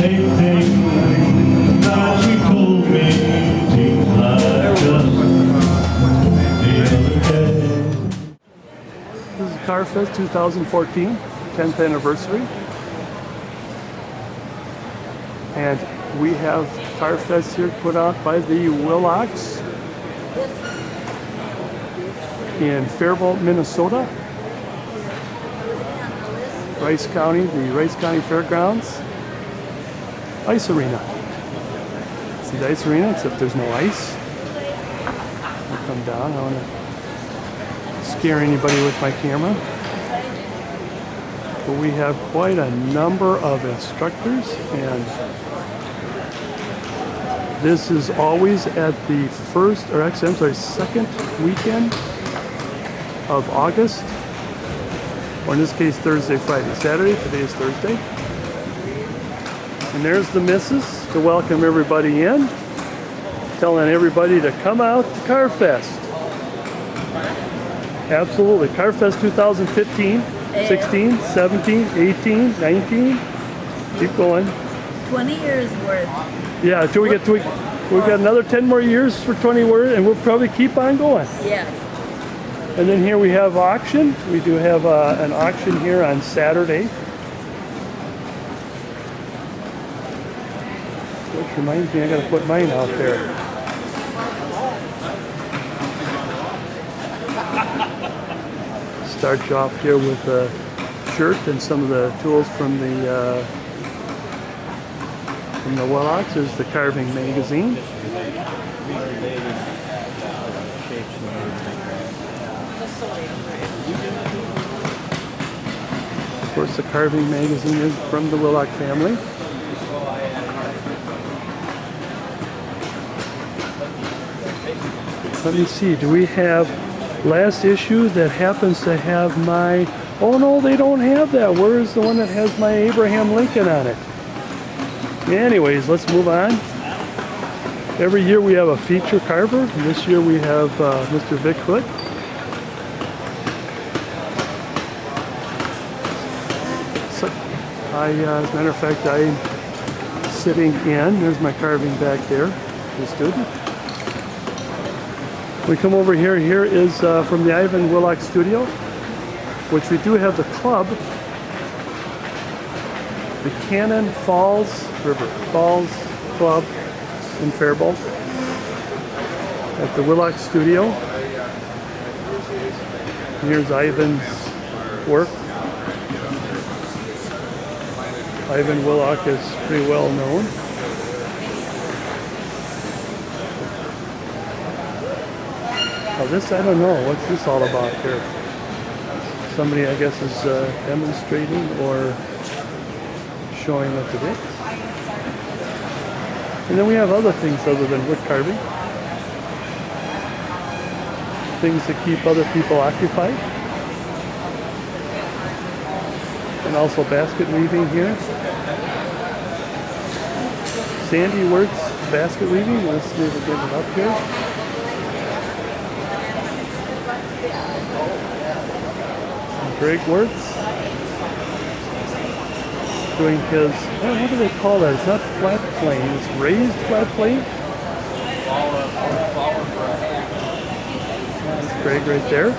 Anything that she told me seems like just the other day. This is Carv-Fest 2014, 10th anniversary. And we have Carv-Fest here put out by the Willocks in Faribault, Minnesota. Rice County, the Rice County Fairgrounds. Ice arena. See the ice arena, except there's no ice. I'll come down. I don't want to scare anybody with my camera. But we have quite a number of instructors, and this is always at the second weekend of August, or in this case Thursday, Friday, Saturday. Today is Thursday. And there's the missus to welcome everybody in, telling everybody to come out to Carv-Fest. Absolutely. Carv-Fest 2015, 16, 17, 18, 19. Keep going. 20 years worth. Yeah, until we get to, we've got another 10 more years for 20 words, and we'll probably keep on going. Yes. And then here we have auction. We do have an auction here on Saturday. Which reminds me, I gotta put mine out there. Start you off here with a shirt and some of the tools from the Willocks. Is the carving magazine. Of course, the carving magazine is from the Willock family. Let me see, do we have last issue that happens to have my, oh no, they don't have that. Where is the one that has my Abraham Lincoln on it? Anyways, let's move on. Every year we have a feature carver, and this year we have Mr. Vic Hood. So as a matter of fact, I'm sitting in, there's my carving back there, the student. We come over here. Here is from the Ivan Willock Studio, which we do have the club, the Cannon Falls Club in Faribault at the Willock Studio. Here's Ivan's work. Ivan Willock is pretty well known. Oh, this, I don't know. What's this all about here? Somebody, I guess, is demonstrating or showing what it is. And then we have other things other than wood carving. Things that keep other people occupied. And also basket weaving here. Sandy Wirtz basket weaving. Let's see if we get it up here. Greg Wirtz doing his, what do they call that? It's not flat plane, it's raised flat plane. That's Greg right there.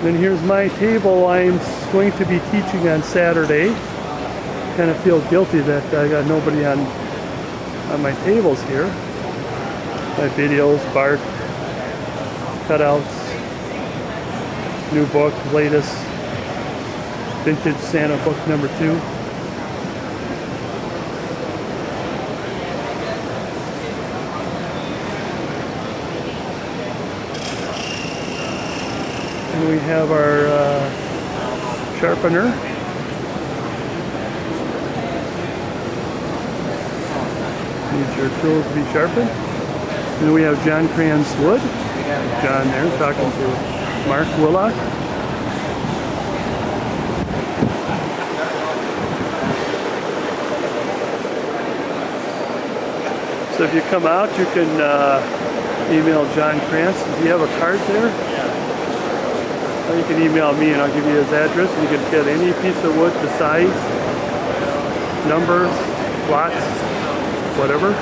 Then here's my table I'm going to be teaching on Saturday. Kind of feel guilty that I got nobody on my tables here. My videos, Bart, cutouts. New book, latest Vintage Santa book number 2. And we have our sharpener. Needs your tools to be sharpened. And then we have John Cran's wood. John there talking to Mark Willock. So if you come out, you can email John Krantz. Do you have a card there? Yeah. Or you can email me and I'll give you his address. You can get any piece of wood, the size, numbers, lots, whatever.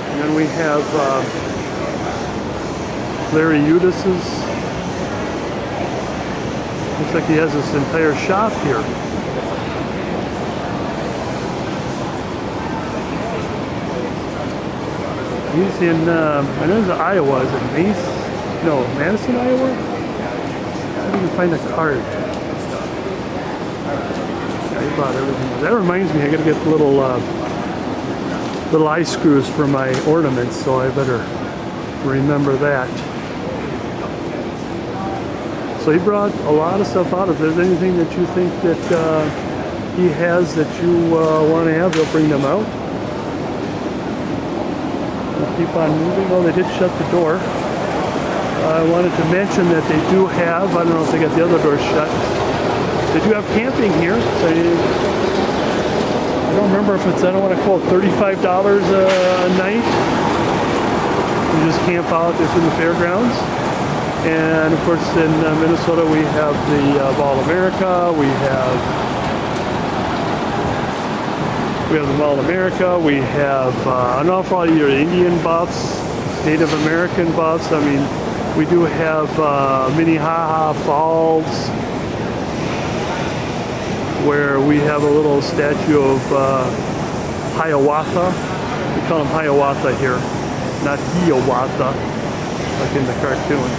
And then we have Larry Udis's. Looks like he has this entire shop here. He's in, I know he's in Iowa. Is it Mace? No, Madison, Iowa? I didn't even find a card. Yeah, he bought everything. That reminds me, I gotta get little eye screws for my ornaments, so I better remember that. So he brought a lot of stuff out. If there's anything that you think that he has that you want to have, he'll bring them out. We'll keep on moving. Oh, they did shut the door. I wanted to mention that they do have, I don't know if they got the other doors shut, they do have camping here. So I don't remember if it's, I don't want to quote, $35 a night. You just camp out just in the fairgrounds. And of course in Minnesota we have the Mall of America, we have the Mall of America, we have an awful lot of your Indian buffs, Native American buffs. I mean, we do have Minnehaha Falls, where we have a little statue of Hiawatha. We call him Hiawatha here, not Hiawatha, like in the cartoon.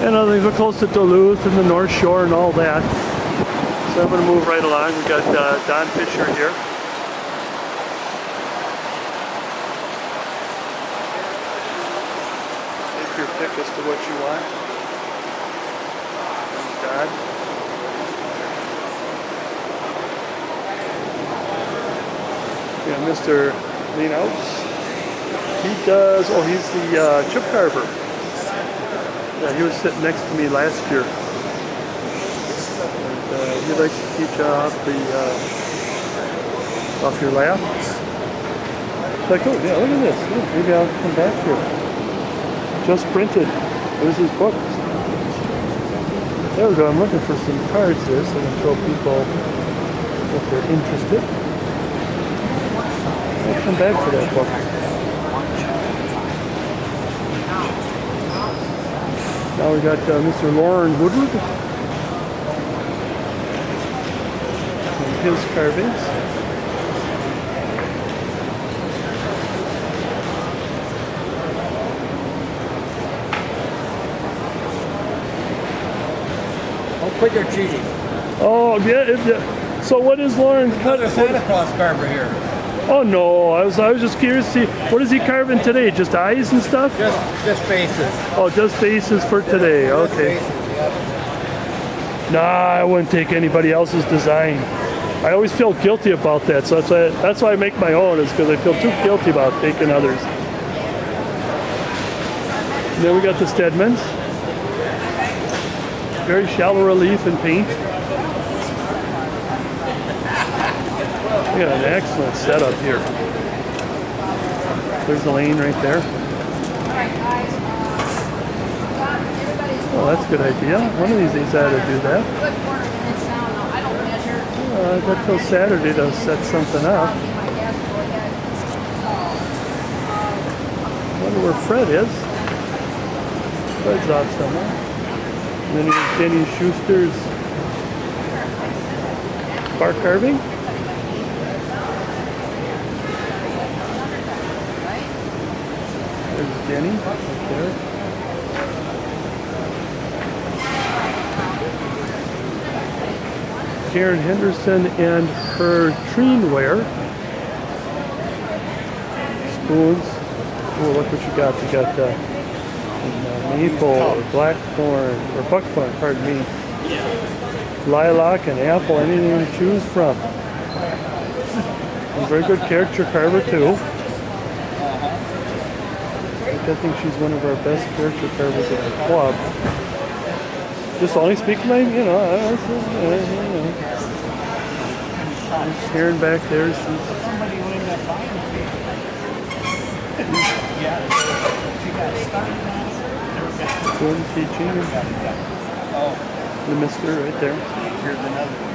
And other things, we're close to Duluth and the North Shore and all that. So I'm going to move right along. We've got Don Fisher here. Take your pick as to what you want. Thank God. We got Mr. Leanhouse. He does, oh, he's the chip carver. Yeah, he was sitting next to me last year. And he likes to teach off your lap. It's like, oh yeah, look at this. Yeah, maybe I'll come back here. Just printed. There's his book. There we go. I'm looking for some cards here so I can show people if they're interested. I'll come back for that book. Now we got Mr. Lauren Woodward and his carvings. Don't quit your cheating. Oh yeah. So what is Lauren cut? Another Santa Claus carver here. Oh no, I was just curious to see what is he carving today? Just eyes and stuff? Just faces. Oh, just faces for today. Just Okay. faces, yep. Nah, I wouldn't take anybody else's design. I always feel guilty about that, so that's why I make my own, is because I feel too guilty about taking others. And then we got the Stedmans. Very shallow relief and paint. We got an excellent setup here. There's the lane right there. Oh, that's a good idea. One of these days I ought to do that. I've got till Saturday to set something up. I wonder where Fred is. Fred's off somewhere. And then here's Denny Schuster's bar carving. There's Jenny right there. Karen Henderson and her Treenware. Spoons. Oh, look what you got. You got maple or blackthorn, or buckthorn, pardon me. Lilac and apple, anything to choose from. A very good character carver too. I think she's one of our best character carvers at the club. Just only speaking my, you know. There's Karen back there. Somebody would end up buying it. Yeah, she got stuck. Spoon teaching. The mister right there. Here's another one.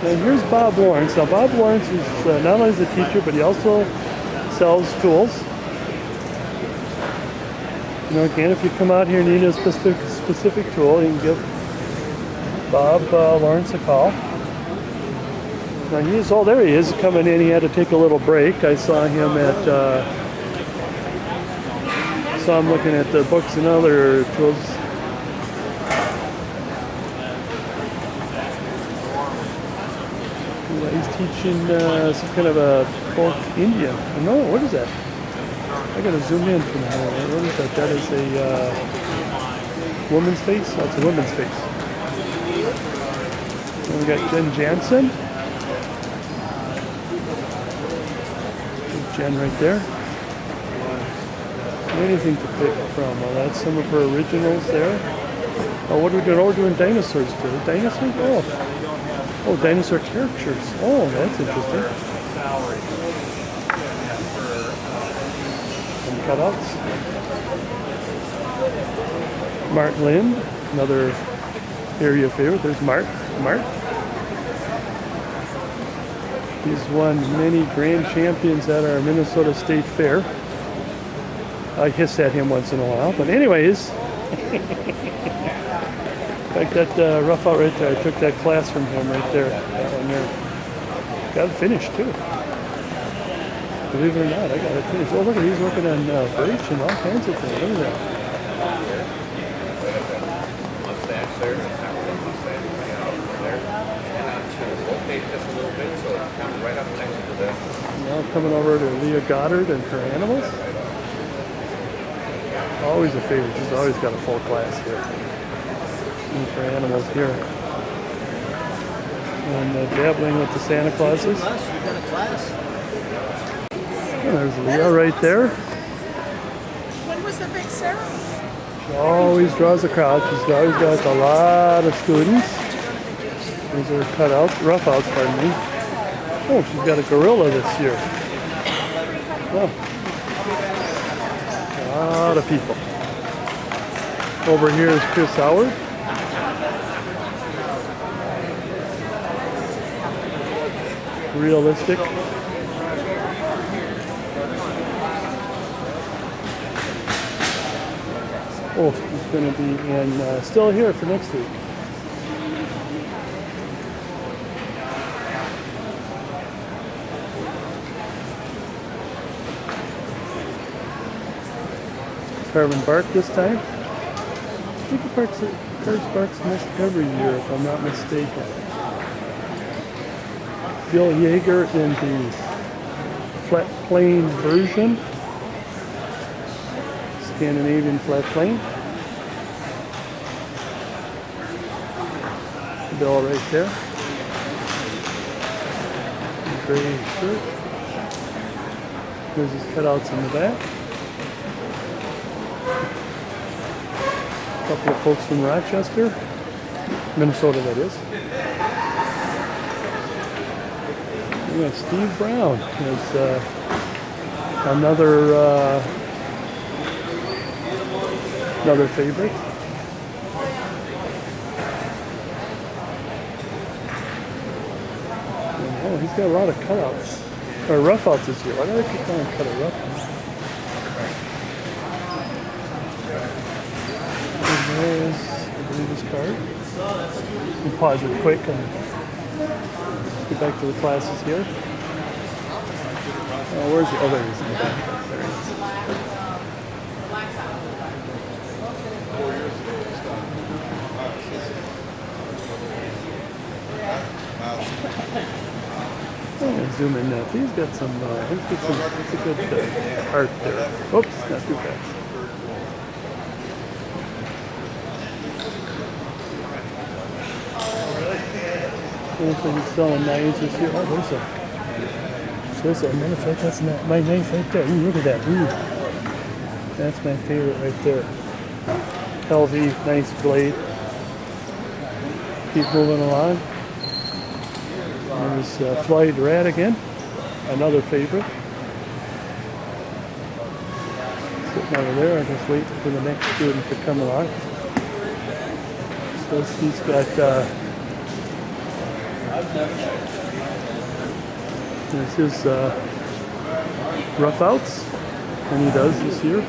And here's Bob Lawrence. Now Bob Lawrence is not only is a teacher, but he also sells tools. You know, again, if you come out here and need a specific tool, you can give Bob Lawrence a call. Now there he is coming in. He had to take a little break. I saw him looking at the books and other tools. Yeah, he's teaching some kind of a folk Indian. No, what is that? I gotta zoom in from here. What is that? That is a woman's face? Oh, it's a woman's face. And we got Jen Jansen. Jen right there. Anything to pick from. Well, that's some of her originals there. Oh, what are we doing? Oh, we're doing dinosaurs too. Dinosaurs? Oh, dinosaur caricatures. Oh, that's interesting. Some cutouts. Mark Lind, another area favorite. There's Mark. He's won many grand champions at our Minnesota State Fair. I hiss at him once in a while, but anyways, like that rough out right there. I took that class from him right there. That one there. Got it finished too. Believe it or not, I got it finished. Oh, look, he's working on bridge and all kinds of things. Look at that. Mustache there, just a little bit, so it comes right up next to the. Now coming over to Leah Goddard and her animals. Always a favorite. She's always got a full class here. And for animals here. And dabbling with the Santa Clauses. You got a class? And there's Leah right there. When was the big ceremony? She always draws a crowd. She's always got a lot of students. These are cutouts, roughouts, pardon me. Oh, she's got a gorilla this year. Oh. A lot of people. Over here is Chris Howard. Realistic. Oh, he's going to be in still here for next week. Carving bark this time. I think it carves barks almost every year, if I'm not mistaken. Bill Yeager in the flat plane version. Scandinavian flat plane. Bill right there. Gray shirt. There's his cutouts in the back. A couple of folks from Rochester, Minnesota, that is. We got Steve Brown as another favorite. And, oh, he's got a lot of cutouts or roughouts this year. Why do I keep calling cut a roughouts? There's, I believe, his card. We'll pause it quick and get back to the classes here. Oh, where's the other? He's in the back. There he is. I'm gonna zoom in now. He's got some. It's a good art there. Oops, not too fast. Looks like he's selling knives this year. Oh, there's a matter of fact, that's not my knife right there. Ooh, look at that. Ooh. That's my favorite right there. LV, nice blade. Keep moving along. There's Floyd Rat again, another favorite. Sitting over there, I'm just waiting for the next student to come along. So he's got This is Rough Outs, and he does this year,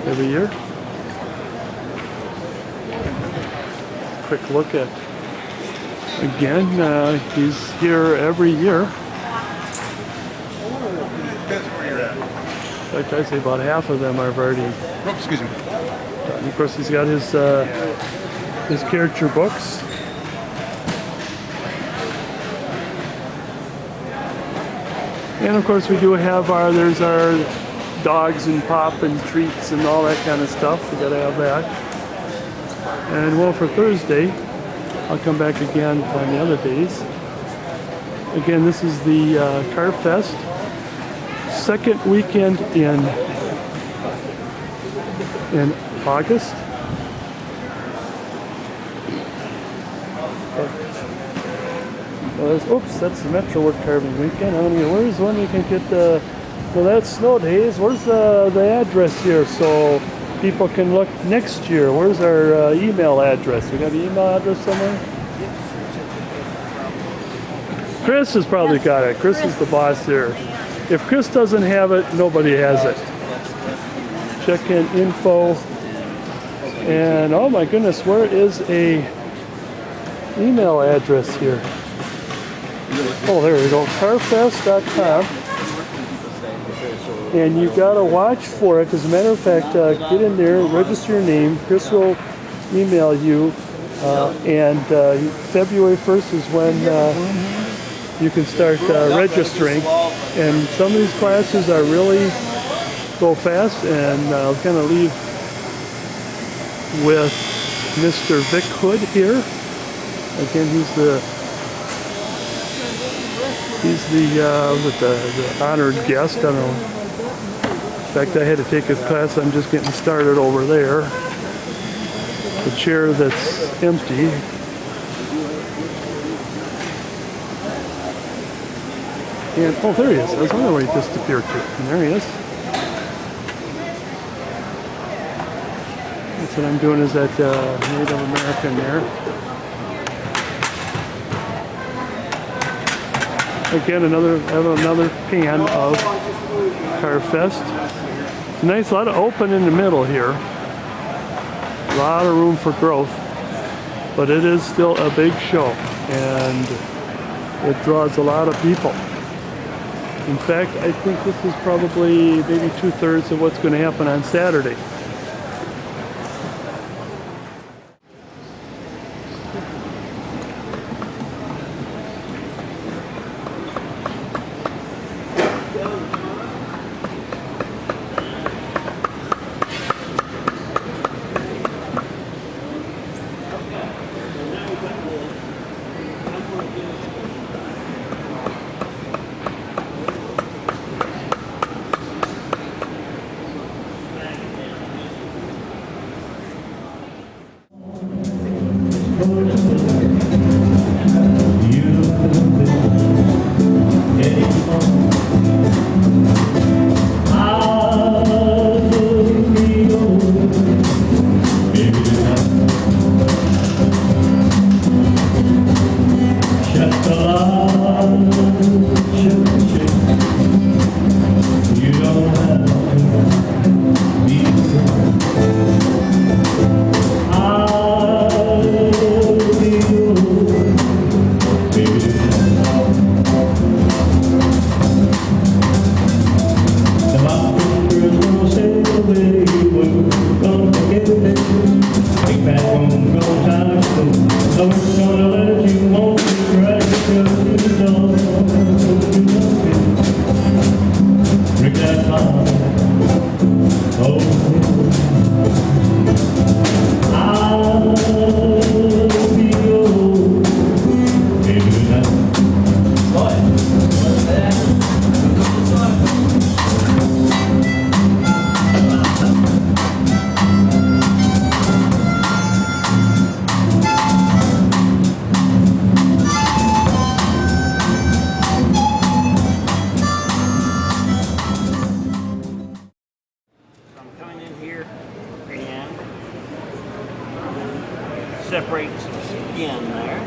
every year. Quick look at, again, he's here every year. In fact, I'd say about half of them are already Oh, excuse me. done. Of course, he's got his character books. And of course, we do have there's our dogs and pop and treats and all that kind of stuff. We gotta have that. And well, for Thursday, I'll come back again on the other days. Again, this is the Carv-Fest. Second weekend in August. Oops, that's the Metro Wood Carving Weekend. I don't know, where's one we can get the... Well, that's Snowed Haze. Where's the address here so people can look next year? Where's our email address? We got the email address somewhere? Chris has probably got it. Chris is the boss here. If Chris doesn't have it, nobody has it. Check in info. And oh my goodness, where is a email address here? Oh, there we go. Carvfest.com. And you gotta watch for it. As a matter of fact, get in there, register your name. Chris will email you. And February 1st is when you can start registering. And some of these classes are really go fast. And I'll kind of leave with Mr. Vic Hood here. Again, he's the honored guest. I don't know. In fact, I had to take his class. I'm just getting started over there. The chair that's empty. And oh, there he is. I was wondering where he disappeared to. And there he is. That's what I'm doing is that Native American there. Again, another pan of Carv-Fest. Nice, lot of open in the middle here. A lot of room for growth, but it is still a big show, and it draws a lot of people. In fact, I think this is probably maybe 2/3 of what's going to happen on Saturday. Separate some skin there.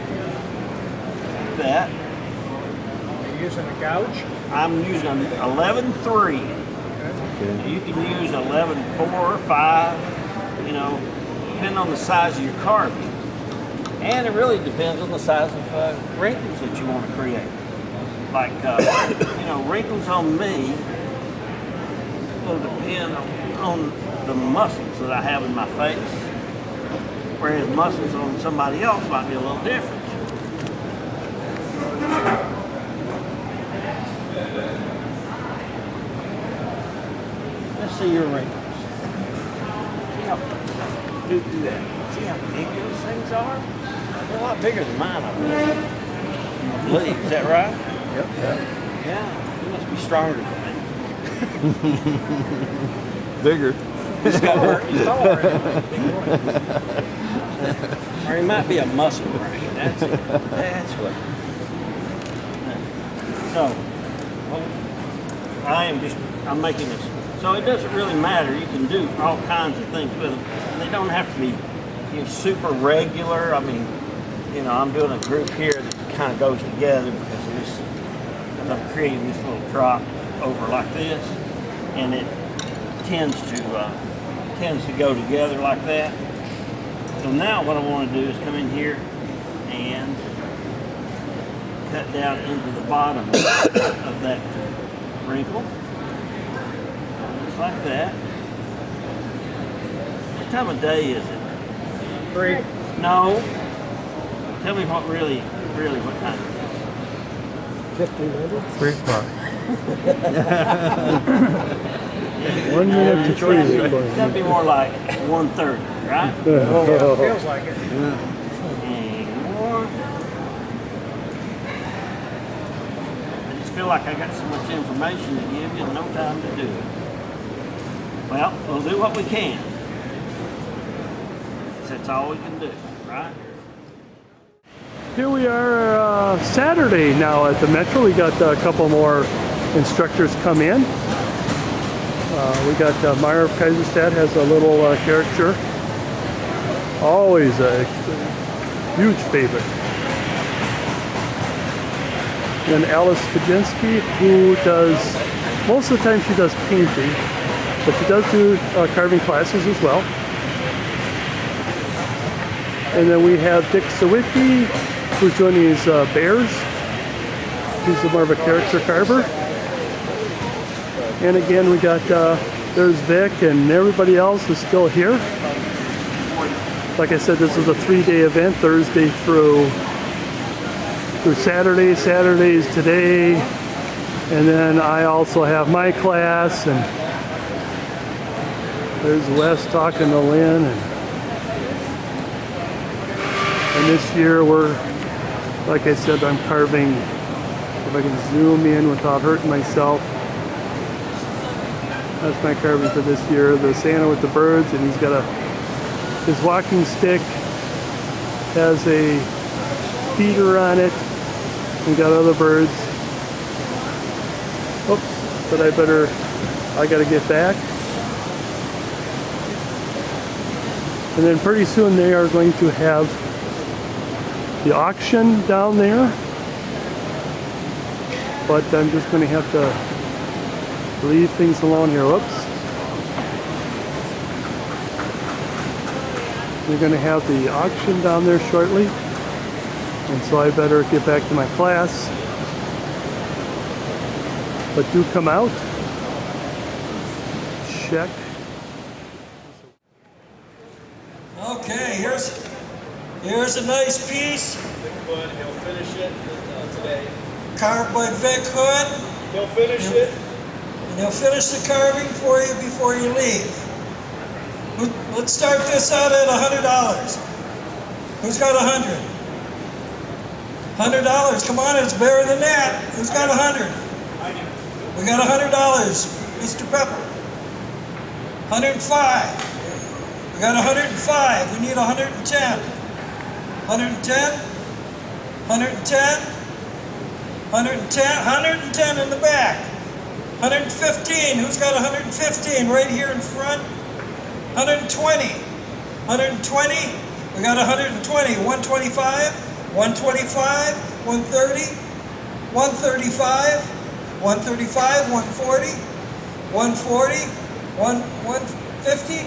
like that. You're using a gouge? I'm using 11.3. Okay. You can use 11.4 or 5, you know, depending on the size of your carving. And it really depends on the size of wrinkles that you want to create. Like, you know, wrinkles on me will depend on the muscles that I have in my face, whereas muscles on somebody else might be a little different. Let's see your wrinkles. See how, do that. See how big those things are? They're a lot bigger than mine, I believe. Is that right? Yep. Yeah, you must be stronger than me. Bigger. He's got he's taller than me. Big boy. Or he might be a muscle brain. That's what. So, I'm making this. So it doesn't really matter. You can do all kinds of things with them. And they don't have to be, you know, super regular. I mean, you know, I'm doing a group here that kind of goes together because of this. I'm creating this little drop over like this, and it tends to go together like that. So now what I want to do is come in here and cut down into the bottom of that wrinkle, just like that. What time of day is it? 3. No. Tell me what really what time it is. 1500? 3 o'clock. 1 minute to 3. It's got to be more like 1:30, right? Yeah, feels like it. And more. I just feel like I got so much information to give you and no time to do it. Well, we'll do what we can. That's all we can do, right? Here we are Saturday now at the Metro. We got a couple more instructors come in. We got Meyer of Kaiserstadt has a little caricature. Always a huge favorite. Then Alice Kaczynski, who does, most of the time she does painting, but she does do carving classes as well. And then we have Dick Sawicki, who's doing these bears. He's more of a character carver. And again, we got, there's Vic, and everybody else is still here. Like I said, this is a 3-day event, Thursday through Saturday. Saturday's today. And then I also have my class, and there's Wes talking to Lynn. And this year we're, like I said, I'm carving, if I can zoom in without hurting myself. That's my carving for this year, the Santa with the birds, and he's got his walking stick has a feeder on it. We got other birds. Oops, but I gotta get back. And then pretty soon they are going to have the auction down there, but I'm just going to have to leave things alone here. Whoops. We're going to have the auction down there shortly, and so I better get back to my class. But do come out, check. Okay, here's a nice piece. He'll finish it today. Carved by Vic Hood. He'll finish it. And he'll finish the carving for you before you leave. Let's start this out at $100. Who's got 100? $100. Come on, it's better than that. Who's got 100? We got $100. Mr. Pepper. 105. We got 105. We need 110. 110. 110. 110 in the back. 115. Who's got 115? Right here in front. 120. 120. We got 120. 125. 125, 130, 135, 135, 140, 140, 150,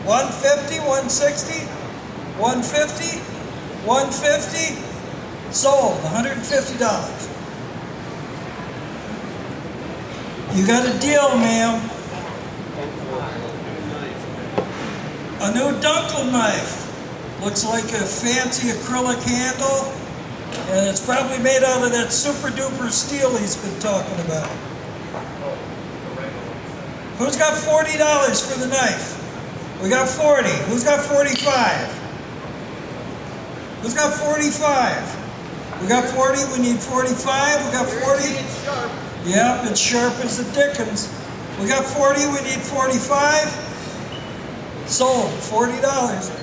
150, 160, 150, 150, sold, $150. You got a deal, ma'am. A new Dunkel knife. Looks like a fancy acrylic handle, and it's probably made out of that super duper steel he's been talking about. Who's got $40 for the knife? We got 40. Who's got 45? Who's got 45? We got 40, we need 45, we got 40. It's sharp. Yep, it's sharp as the dickens. We got 40, we need 45. Sold, $40.